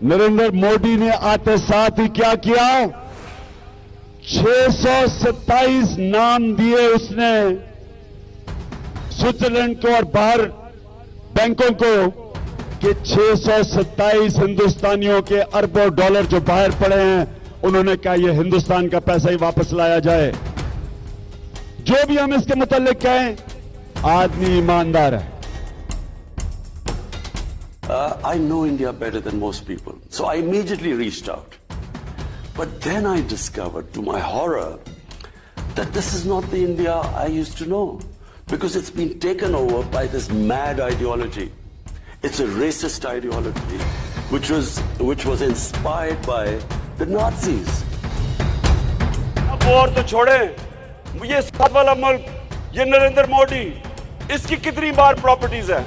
नरेंद्र मोदी ने आते साथ ही क्या किया, 627 नाम दिए उसने स्विट्जरलैंड को और बाहर बैंकों को कि 627 हिंदुस्तानियों के अरबों डॉलर जो बाहर पड़े हैं, उन्होंने कहा यह हिंदुस्तान का पैसा ही वापस लाया जाए। जो भी हम इसके मुतालिक कहें, आदमी ईमानदार है। I know India better than most people, so I immediately reached out. But then I discovered, to my horror, that this is not the India I used to know, because it's been taken over by this mad ideology. It's a racist ideology, which was inspired by the Nazis. अब और तो छोड़े, ये साथ वाला मुल्क, ये नरेंद्र मोदी, इसकी कितनी बार प्रॉपर्टीज है।